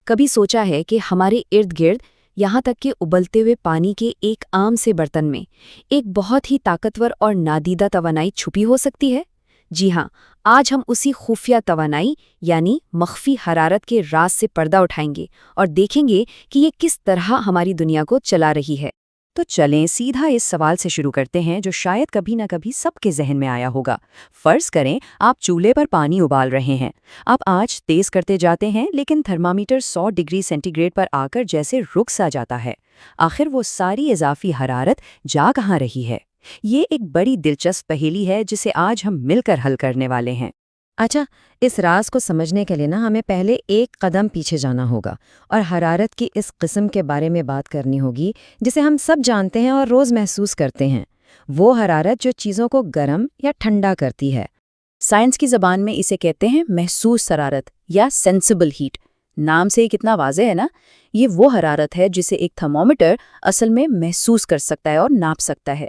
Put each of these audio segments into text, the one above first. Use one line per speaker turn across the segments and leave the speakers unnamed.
کبھی سوچا ہے کہ ہمارے ارد گرد یہاں تک کہ ابلتے ہوئے پانی کے ایک عام سے برتن میں ایک بہت ہی طاقتور اور نادیدہ توانائی چھپی ہو سکتی ہے؟ جی ہاں، آج ہم اسی خفیہ توانائی یعنی مخفی حرارت کے راز سے پردہ اٹھائیں گے اور دیکھیں گے کہ یہ کس طرح ہماری دنیا کو چلا رہی ہے۔
تو چلیں سیدھا اس سوال سے شروع کرتے ہیں جو شاید کبھی نہ کبھی سب کے ذہن میں آیا ہوگا۔ فرض کریں آپ چولہے پر پانی ابال رہے ہیں، آپ آنچ تیز کرتے جاتے ہیں لیکن تھرمامیٹر 100 ڈگری سینٹی گریڈ پر آ کر جیسے رک سا جاتا ہے۔ آخر وہ ساری اضافی حرارت جا کہاں رہی ہے؟ یہ ایک بڑی دلچسپ پہیلی ہے جسے آج ہم مل کر حل کرنے والے ہیں۔
اچھا، اس راز کو سمجھنے کے لیے ہمیں پہلے ایک قدم پیچھے جانا ہوگا اور حرارت کی اس قسم کے بارے میں بات کرنی ہوگی جسے ہم سب جانتے ہیں اور روز محسوس کرتے ہیں۔ وہ حرارت جو چیزوں کو گرم یا ٹھنڈا کرتی ہے۔
سائنس کی زبان میں اسے کہتے ہیں محسوس حرارت یا سینسیبل ہیٹ۔ نام سے ہی کتنا واضح ہے نا؟ یہ وہ حرارت ہے جسے ایک تھرمامیٹر اصل میں محسوس کر سکتا ہے اور ناپ سکتا ہے۔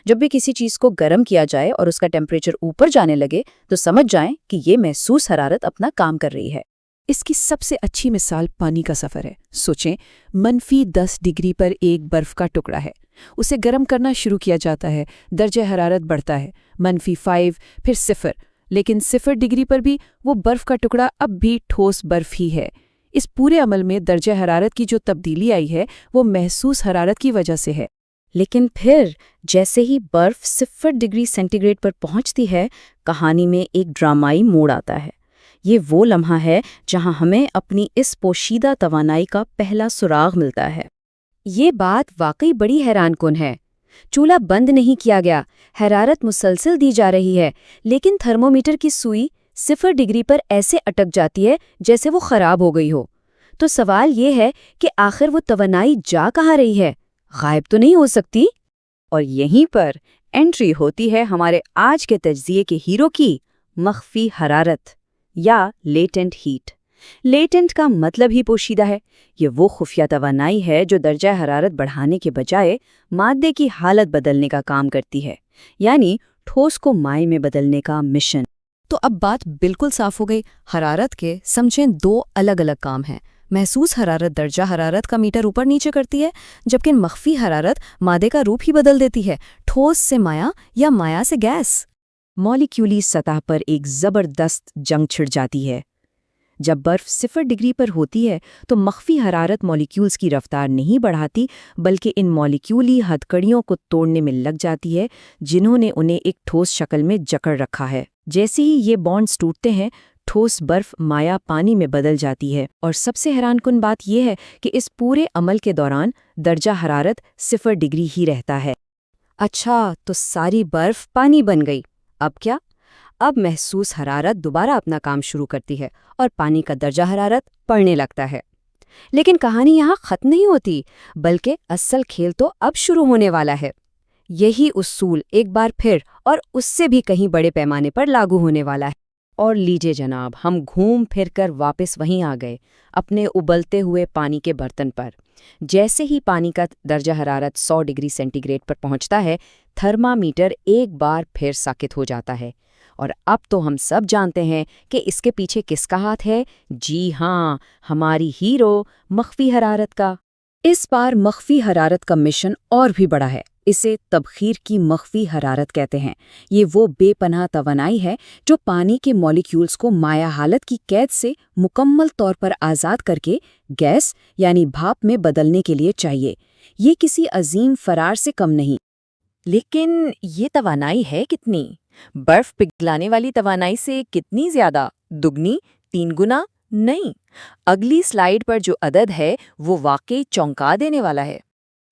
جب بھی کسی چیز کو گرم کیا جائے اور اس کا ٹیمپریچر اوپر جانے لگے تو سمجھ جائیں کہ یہ محسوس حرارت اپنا کام کر رہی ہے۔
اس کی سب سے اچھی مثال پانی کا سفر ہے۔ سوچیں، -10 ڈگری پر ایک برف کا ٹکڑا ہے، اسے گرم کرنا شروع کیا جاتا ہے، درجہ حرارت بڑھتا ہے، -5 پھر 0، لیکن 0 ڈگری پر بھی وہ برف کا ٹکڑا اب بھی ٹھوس برف ہی ہے۔ اس پورے عمل میں درجہ حرارت کی جو تبدیلی آئی ہے وہ محسوس حرارت کی وجہ سے ہے۔
لیکن پھر جیسے ہی برف 0 ڈگری سینٹی گریڈ پر پہنچتی ہے، کہانی میں ایک ڈرامائی موڑ آتا ہے۔ یہ وہ لمحہ ہے جہاں ہمیں اپنی اس پوشیدہ توانائی کا پہلا سراغ ملتا ہے۔
یہ بات واقعی بڑی حیران کن ہے۔ چولہا بند نہیں کیا گیا، حرارت مسلسل دی جا رہی ہے، لیکن تھرمومیٹر کی سوئی 0 ڈگری پر ایسے اٹک جاتی ہے جیسے وہ خراب ہو گئی ہو۔ تو سوال یہ ہے کہ آخر وہ توانائی جا کہاں رہی ہے؟ غائب تو نہیں ہو سکتی؟
اور یہیں پر انٹری ہوتی ہے ہمارے آج کے تجزیے کے ہیرو کی، مخفی حرارت یا لیٹنٹ ہیٹ۔ لیٹنٹ کا مطلب ہی پوشیدہ ہے۔ یہ وہ خفیہ توانائی ہے جو درجہ حرارت بڑھانے کے بجائے مادے کی حالت بدلنے کا کام کرتی ہے، یعنی ٹھوس کو مائع میں بدلنے کا مشن۔
تو اب بات بالکل صاف ہو گئی۔ حرارت کے سمجھیں 2 الگ الگ کام ہیں۔ محسوس حرارت درجہ حرارت کا میٹر اوپر نیچے کرتی ہے، جبکہ مخفی حرارت مادے کا روپ ہی بدل دیتی ہے، ٹھوس سے مائع یا مائع سے گیس۔
مالیکیولی سطح پر ایک زبردست جنگ چھڑ جاتی ہے۔ جب برف 0 ڈگری پر ہوتی ہے تو مخفی حرارت مالیکیولز کی رفتار نہیں بڑھاتی، بلکہ ان مالیکیولی ہتھکڑیوں کو توڑنے میں لگ جاتی ہے جنہوں نے انہیں ایک ٹھوس شکل میں جکڑ رکھا ہے۔ جیسے ہی یہ بانڈز ٹوٹتے ہیں، ٹھوس برف مائع پانی میں بدل جاتی ہے، اور سب سے حیران کن بات یہ ہے کہ اس پورے عمل کے دوران درجہ حرارت 0 ڈگری ہی رہتا ہے۔
اچھا، تو ساری برف پانی بن گئی۔ اب کیا؟ اب محسوس حرارت دوبارہ اپنا کام شروع کرتی ہے اور پانی کا درجہ حرارت بڑھنے لگتا ہے۔ لیکن کہانی یہاں ختم نہیں ہوتی، بلکہ اصل کھیل تو اب شروع ہونے والا ہے۔ یہی اصول ایک بار پھر اور اس سے بھی کہیں بڑے پیمانے پر لاگو ہونے والا ہے۔
اور لیجئے جناب، ہم گھوم پھر کر واپس وہیں آ گئے، اپنے ابلتے ہوئے پانی کے برتن پر۔ جیسے ہی پانی کا درجہ حرارت 100 ڈگری سینٹی گریڈ پر پہنچتا ہے، تھرمامیٹر ایک بار پھر ساکت ہو جاتا ہے۔ اور اب تو ہم سب جانتے ہیں کہ اس کے پیچھے کس کا ہاتھ ہے؟ جی ہاں، ہماری ہیرو مخفی حرارت کا۔
اس بار مخفی حرارت کا مشن اور بھی بڑا ہے۔ اسے تبخیر کی مخفی حرارت کہتے ہیں۔ یہ وہ بے پناہ توانائی ہے جو پانی کے مالیکیولز کو مائع حالت کی قید سے مکمل طور پر آزاد کر کے گیس یعنی بھاپ میں بدلنے کے لیے چاہیے۔ یہ کسی عظیم فرار سے کم نہیں۔
لیکن یہ توانائی ہے کتنی؟ برف پگھلانے والی توانائی سے کتنی زیادہ؟ دگنی؟ 3 گنا؟ نہیں۔ اگلی سلائیڈ پر جو عدد ہے وہ واقعی چونکا دینے والا ہے۔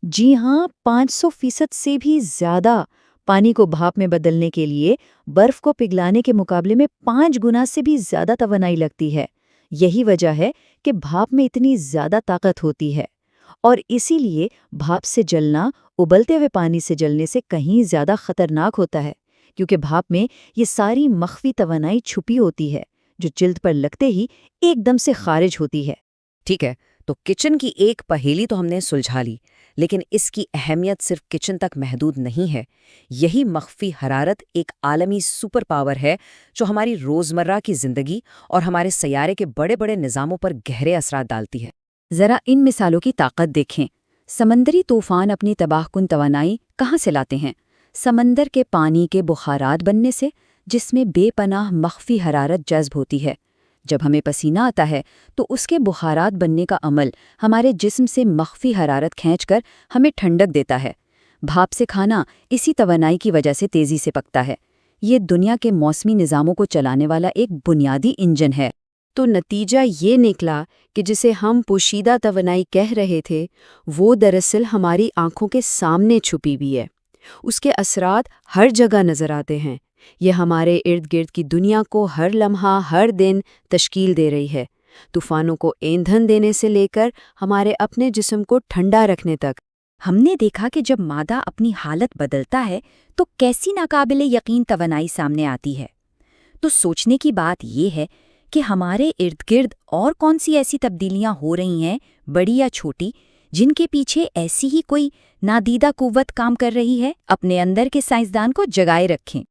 جی ہاں، 500% سے بھی زیادہ۔ پانی کو بھاپ میں بدلنے کے لیے برف کو پگھلانے کے مقابلے میں 5 گنا سے بھی زیادہ توانائی لگتی ہے۔ یہی وجہ ہے کہ بھاپ میں اتنی زیادہ طاقت ہوتی ہے، اور اسی لیے بھاپ سے جلنا ابلتے ہوئے پانی سے جلنے سے کہیں زیادہ خطرناک ہوتا ہے، کیونکہ بھاپ میں یہ ساری مخفی توانائی چھپی ہوتی ہے جو جلد پر لگتے ہی ایک دم سے خارج ہوتی ہے۔
ٹھیک ہے، تو کچن کی ایک پہیلی تو ہم نے سلجھا لی،
لیکن اس کی اہمیت صرف کچن تک محدود نہیں ہے۔ یہی مخفی حرارت ایک عالمی سپر پاور ہے جو ہماری روزمرہ کی زندگی اور ہمارے سیارے کے بڑے بڑے نظاموں پر گہرے اثرات ڈالتی ہے۔
ذرا ان مثالوں کی طاقت دیکھیں۔ سمندری طوفان اپنی تباہ کن توانائی کہاں سے لاتے ہیں؟ سمندر کے پانی کے بخارات بننے سے، جس میں بے پناہ مخفی حرارت جذب ہوتی ہے۔ جب ہمیں پسینہ آتا ہے تو اس کے بخارات بننے کا عمل ہمارے جسم سے مخفی حرارت کھینچ کر ہمیں ٹھنڈک دیتا ہے۔ بھاپ سے کھانا اسی توانائی کی وجہ سے تیزی سے پکتا ہے۔ یہ دنیا کے موسمی نظاموں کو چلانے والا ایک بنیادی انجن ہے۔
تو نتیجہ یہ نکلا کہ جسے ہم پوشیدہ توانائی کہہ رہے تھے، وہ دراصل ہماری آنکھوں کے سامنے چھپی ہوئی ہے۔ اس کے اثرات ہر جگہ نظر آتے ہیں۔ یہ ہمارے ارد گرد کی دنیا کو ہر لمحہ، ہر دن تشکیل دے رہی ہے، طوفانوں کو ایندھن دینے سے لے کر ہمارے اپنے جسم کو ٹھنڈا رکھنے تک۔
ہم نے دیکھا کہ جب مادہ اپنی حالت بدلتا ہے تو کیسی ناقابل یقین توانائی سامنے آتی ہے۔ تو سوچنے کی بات یہ ہے کہ ہمارے ارد گرد اور کون سی ایسی تبدیلیاں ہو رہی ہیں، بڑی یا چھوٹی، جن کے پیچھے ایسی ہی کوئی نادیدہ قوت کام کر رہی ہے۔ اپنے اندر کے سائنسدان کو جگائے رکھیں۔